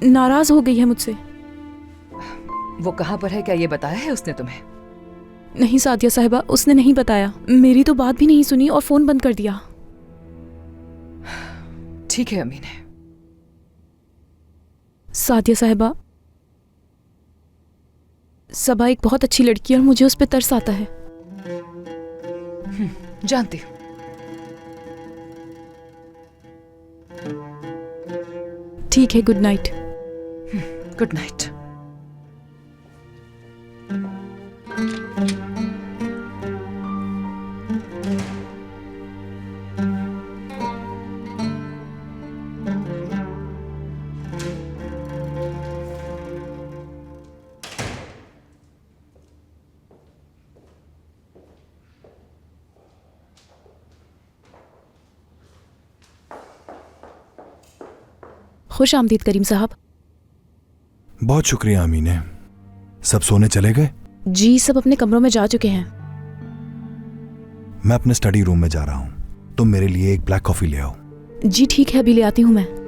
नाराज हो गई है मुझसे। वो कहाँ पर है, क्या ये बताया है उसने तुम्हें? नहीं सादिया साहिबा, उसने नहीं बताया। मेरी तो बात भी नहीं सुनी और फोन बंद कर दिया। ठीक है अमीन। सादिया साहिबा, सबा एक बहुत अच्छी लड़की है और मुझे उस पर तरस आता है। जानती हूँ। ठीक है, गुड नाइट। Good night. खुश आमदीद करीम साहब। बहुत शुक्रिया अमीने। सब सोने चले गए? जी, सब अपने कमरों में जा चुके हैं। मैं अपने स्टडी रूम में जा रहा हूं, तुम मेरे लिए एक ब्लैक कॉफी ले आओ। जी ठीक है, अभी ले आती हूँ मैं।